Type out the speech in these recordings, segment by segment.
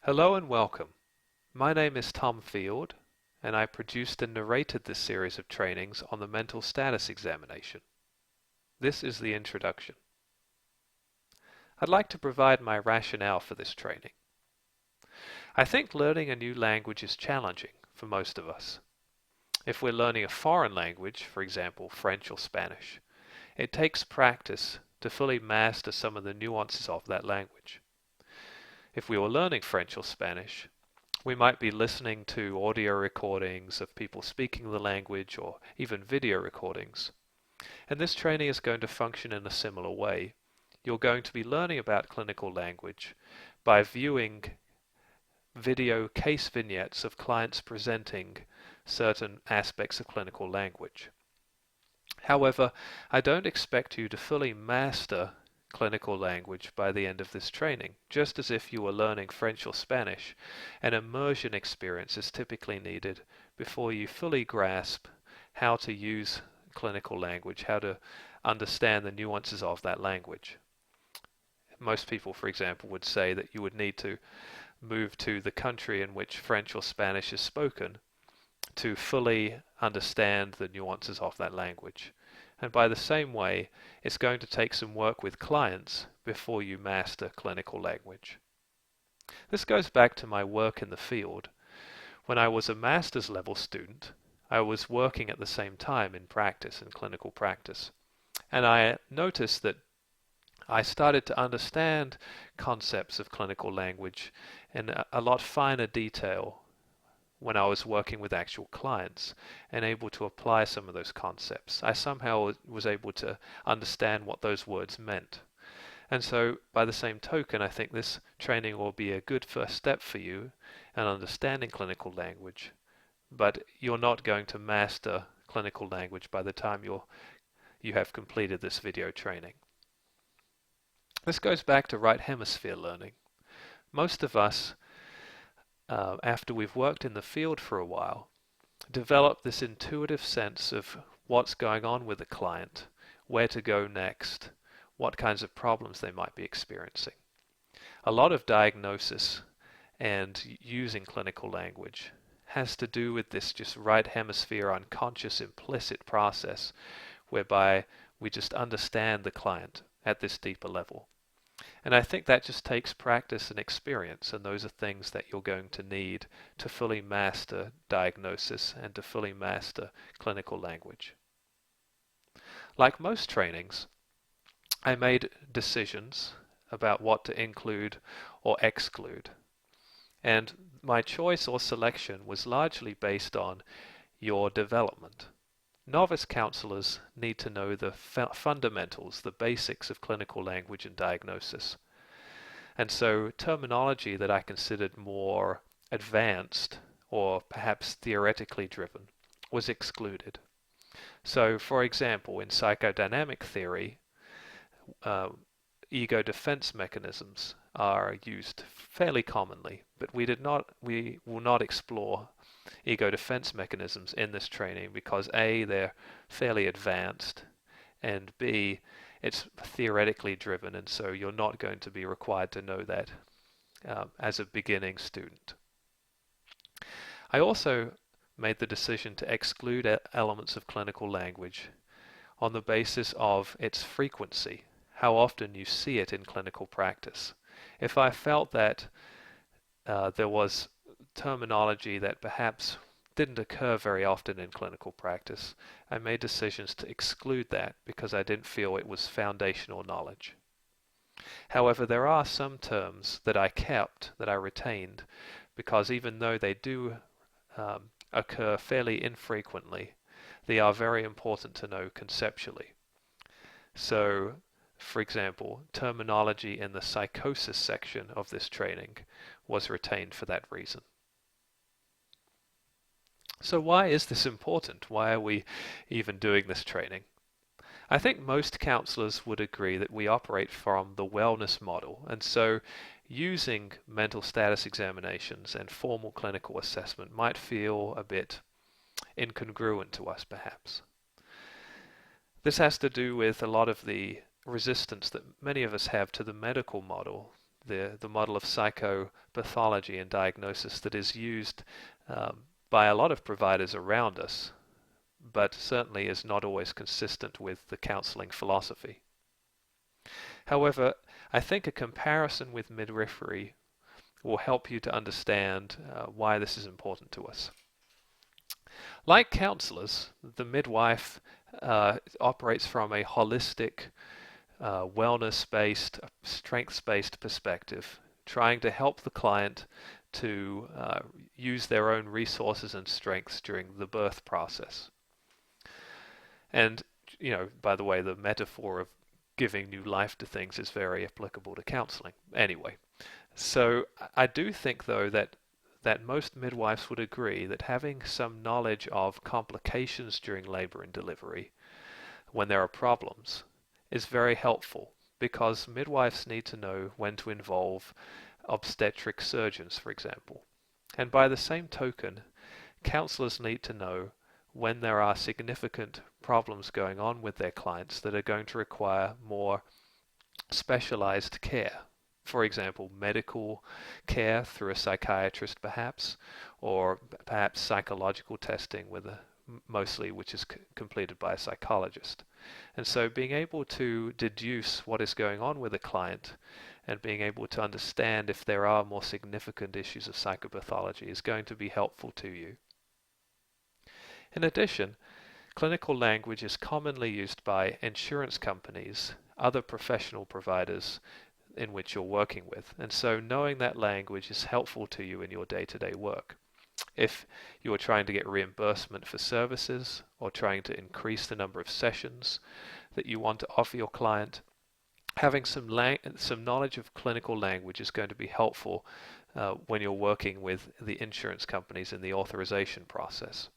Hello and welcome. My name is Tom Field, and I produced and narrated this series of trainings on the mental status examination. This is the introduction. I'd like to provide my rationale for this training. I think learning a new language is challenging for most of us. If we're learning a foreign language, for example, French or Spanish, it takes practice to fully master some of the nuances of that language. If we were learning French or Spanish, we might be listening to audio recordings of people speaking the language or even video recordings. And this training is going to function in a similar way. You're going to be learning about clinical language by viewing video case vignettes of clients presenting certain aspects of clinical language. However, I don't expect you to fully master clinical language by the end of this training. Just as if you were learning French or Spanish, an immersion experience is typically needed before you fully grasp how to use clinical language, how to understand the nuances of that language. Most people, for example, would say that you would need to move to the country in which French or Spanish is spoken to fully understand the nuances of that language. And by the same way, it's going to take some work with clients before you master clinical language. This goes back to my work in the field. When I was a master's level student, I was working at the same time in practice, in clinical practice. And I noticed that I started to understand concepts of clinical language in a lot finer detail when I was working with actual clients and able to apply some of those concepts. I somehow was able to understand what those words meant. And so, by the same token, I think this training will be a good first step for you in understanding clinical language, but you're not going to master clinical language by the time you have completed this video training. This goes back to right hemisphere learning. Most of us after we've worked in the field for a while, develop this intuitive sense of what's going on with the client, where to go next, what kinds of problems they might be experiencing. A lot of diagnosis and using clinical language has to do with this just right hemisphere unconscious implicit process whereby we just understand the client at this deeper level. And I think that just takes practice and experience, and those are things that you're going to need to fully master diagnosis and to fully master clinical language. Like most trainings, I made decisions about what to include or exclude. And my choice or selection was largely based on your development. Novice counselors need to know the fundamentals, the basics of clinical language and diagnosis. And so terminology that I considered more advanced or perhaps theoretically driven was excluded. So, for example, in psychodynamic theory, ego defense mechanisms are used fairly commonly, but we will not explore ego defense mechanisms in this training because A, they're fairly advanced, and B, it's theoretically driven, and so you're not going to be required to know that as a beginning student. I also made the decision to exclude elements of clinical language on the basis of its frequency, how often you see it in clinical practice. If I felt that there was terminology that perhaps didn't occur very often in clinical practice, I made decisions to exclude that because I didn't feel it was foundational knowledge. However, there are some terms that I kept, that I retained, because even though they do occur fairly infrequently, they are very important to know conceptually. So, for example, terminology in the psychosis section of this training was retained for that reason. So why is this important? Why are we even doing this training? I think most counselors would agree that we operate from the wellness model, and so using mental status examinations and formal clinical assessment might feel a bit incongruent to us, perhaps. This has to do with a lot of the resistance that many of us have to the medical model, the model of psychopathology and diagnosis that is used by a lot of providers around us, but certainly is not always consistent with the counseling philosophy. However, I think a comparison with midwifery will help you to understand why this is important to us. Like counselors, the midwife operates from a holistic, wellness-based, strengths-based perspective, trying to help the client to use their own resources and strengths during the birth process. And, by the way, the metaphor of giving new life to things is very applicable to counseling. Anyway, so I do think, though, that most midwives would agree that having some knowledge of complications during labor and delivery, when there are problems, is very helpful, because midwives need to know when to involve obstetric surgeons, for example. And by the same token, counselors need to know when there are significant problems going on with their clients that are going to require more specialized care. For example, medical care through a psychiatrist perhaps, or perhaps psychological testing mostly which is completed by a psychologist. And so being able to deduce what is going on with a client and being able to understand if there are more significant issues of psychopathology is going to be helpful to you. In addition, clinical language is commonly used by insurance companies, other professional providers in which you're working with, and so knowing that language is helpful to you in your day-to-day work. If you are trying to get reimbursement for services or trying to increase the number of sessions that you want to offer your client, having some knowledge of clinical language is going to be helpful when you're working with the insurance companies in the authorization process.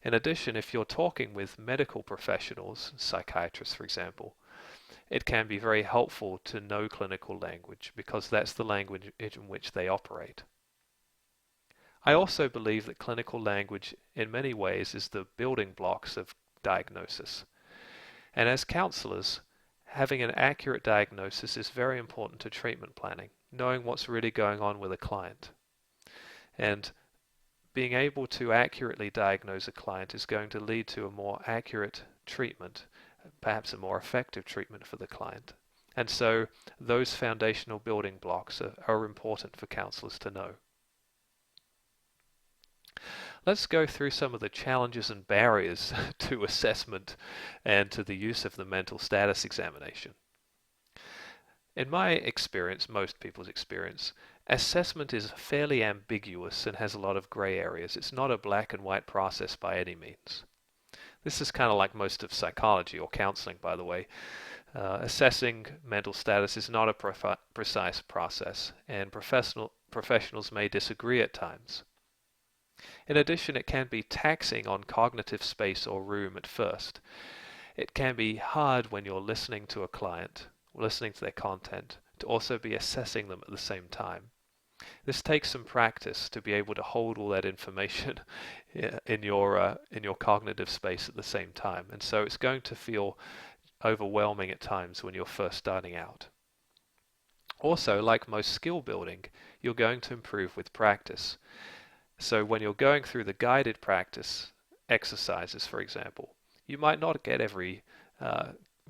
In addition, if you're talking with medical professionals, psychiatrists for example, it can be very helpful to know clinical language because that's the language in which they operate. I also believe that clinical language in many ways is the building blocks of diagnosis. And as counselors, having an accurate diagnosis is very important to treatment planning, knowing what's really going on with a client. And being able to accurately diagnose a client is going to lead to a more accurate treatment, perhaps a more effective treatment for the client. And so those foundational building blocks are important for counselors to know. Let's go through some of the challenges and barriers to assessment and to the use of the mental status examination. In my experience, most people's experience, assessment is fairly ambiguous and has a lot of gray areas. It's not a black and white process by any means. This is kind of like most of psychology or counseling, by the way. Assessing mental status is not a precise process, and professionals may disagree at times. In addition, it can be taxing on cognitive space or room at first. It can be hard when you're listening to a client, listening to their content, to also be assessing them at the same time. This takes some practice to be able to hold all that information in your cognitive space at the same time, and so it's going to feel overwhelming at times when you're first starting out. Also, like most skill building, you're going to improve with practice. So when you're going through the guided practice exercises, for example, you might not get every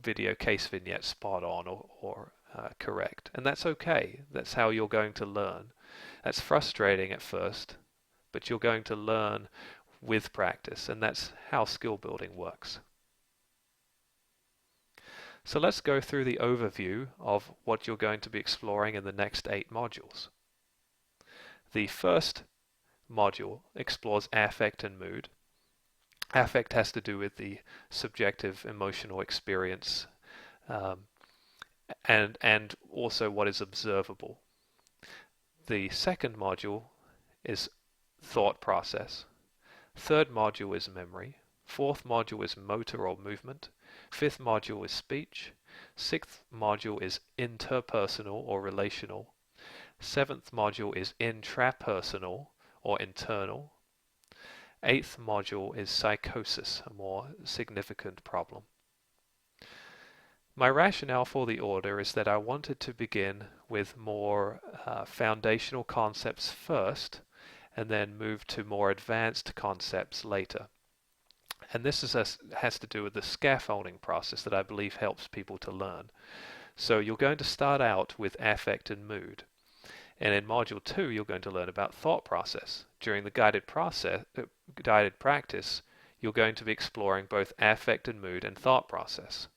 video case vignette spot on or correct, and that's okay. That's how you're going to learn. That's frustrating at first, but you're going to learn with practice, and that's how skill building works. So let's go through the overview of what you're going to be exploring in the next 8 modules. The first module explores affect and mood. Affect has to do with the subjective emotional experience and also what is observable. The second module is thought process. Third module is memory. Fourth module is motor or movement. Fifth module is speech. Sixth module is interpersonal or relational. Seventh module is intrapersonal or internal. Eighth module is psychosis, a more significant problem. My rationale for the order is that I wanted to begin with more foundational concepts first and then move to more advanced concepts later. And this has to do with the scaffolding process that I believe helps people to learn. So you're going to start out with affect and mood. And in Module 2, you're going to learn about thought process. During the guided practice, you're going to be exploring both affect and mood and thought process.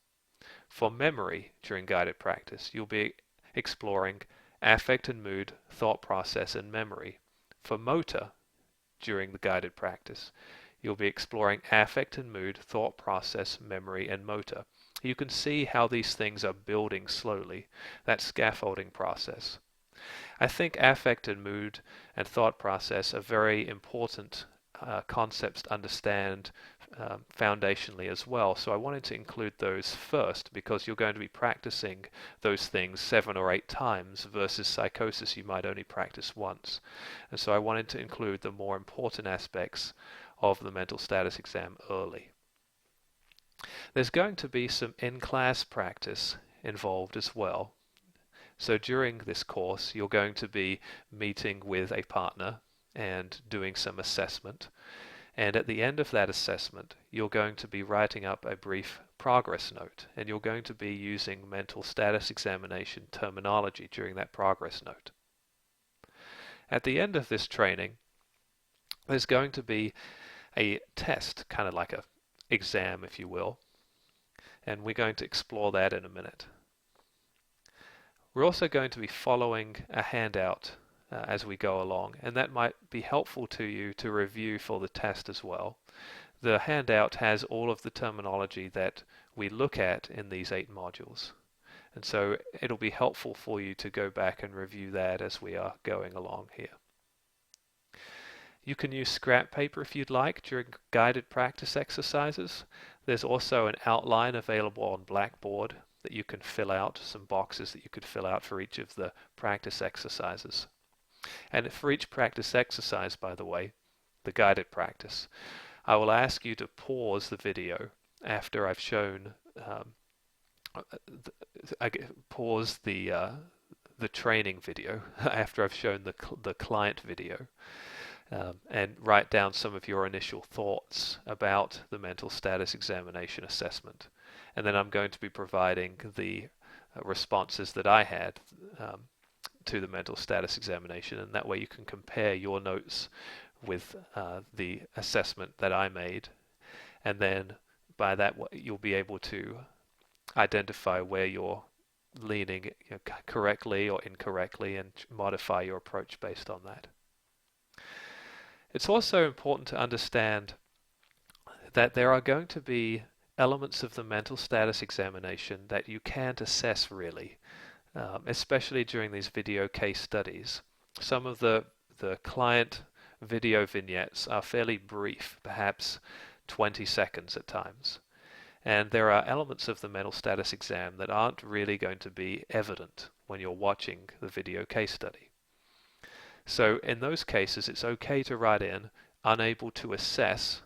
For memory, during guided practice, you'll be exploring affect and mood, thought process, and memory. For motor, during the guided practice, you'll be exploring affect and mood, thought process, memory, and motor. You can see how these things are building slowly, that scaffolding process. I think affect and mood and thought process are very important concepts to understand foundationally as well. So I wanted to include those first because you're going to be practicing those things 7 or 8 times versus psychosis you might only practice once. And so I wanted to include the more important aspects of the mental status exam early. There's going to be some in-class practice involved as well. So during this course, you're going to be meeting with a partner and doing some assessment. And at the end of that assessment, you're going to be writing up a brief progress note. And you're going to be using mental status examination terminology during that progress note. At the end of this training, there's going to be a test, kind of like an exam, if you will. And we're going to explore that in a minute. We're also going to be following a handout as we go along, and that might be helpful to you to review for the test as well. The handout has all of the terminology that we look at in these 8 modules, and so it'll be helpful for you to go back and review that as we are going along here. You can use scrap paper if you'd like during guided practice exercises. There's also an outline available on Blackboard that you can fill out, some boxes that you could fill out for each of the practice exercises. And for each practice exercise, by the way, the guided practice, I will ask you to pause the video after I've shown, pause the training video after I've shown the client video. And write down some of your initial thoughts about the mental status examination assessment. And then I'm going to be providing the responses that I had to the mental status examination, and that way you can compare your notes with the assessment that I made, and then by that you'll be able to identify where you're leaning correctly or incorrectly and modify your approach based on that. It's also important to understand that there are going to be elements of the mental status examination that you can't assess really, especially during these video case studies. Some of the client video vignettes are fairly brief, perhaps 20 seconds at times. And there are elements of the mental status exam that aren't really going to be evident when you're watching the video case study. So in those cases, it's okay to write in unable to assess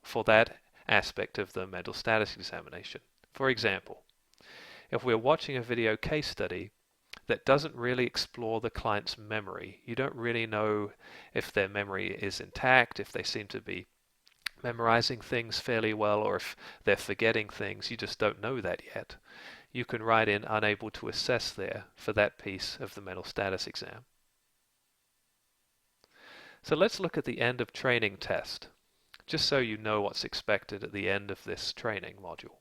for that aspect of the mental status examination. For example, if we're watching a video case study that doesn't really explore the client's memory, you don't really know if their memory is intact, if they seem to be memorizing things fairly well, or if they're forgetting things, you just don't know that yet. You can write in unable to assess there for that piece of the mental status exam. So let's look at the end of training test, just so you know what's expected at the end of this training module.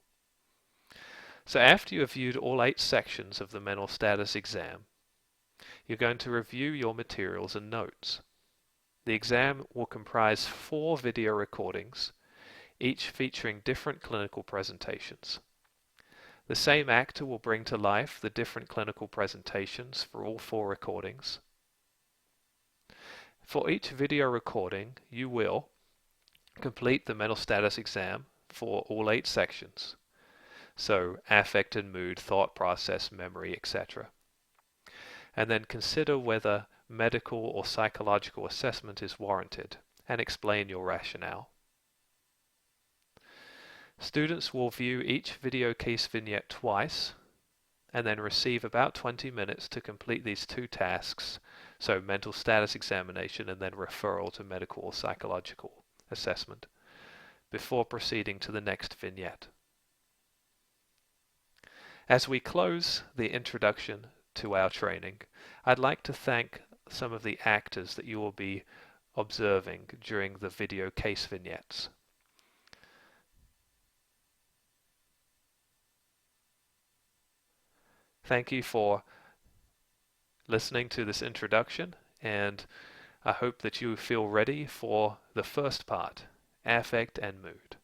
So after you have viewed all 8 sections of the mental status exam, you're going to review your materials and notes. The exam will comprise 4 video recordings, each featuring different clinical presentations. The same actor will bring to life the different clinical presentations for all 4 recordings. For each video recording, you will complete the mental status exam for all 8 sections. So affect and mood, thought process, memory, etc. And then consider whether medical or psychological assessment is warranted and explain your rationale. Students will view each video case vignette twice and then receive about 20 minutes to complete these two tasks, so mental status examination and then referral to medical or psychological assessment, before proceeding to the next vignette. As we close the introduction to our training, I'd like to thank some of the actors that you will be observing during the video case vignettes. Thank you for listening to this introduction, and I hope that you feel ready for the first part, affect and mood.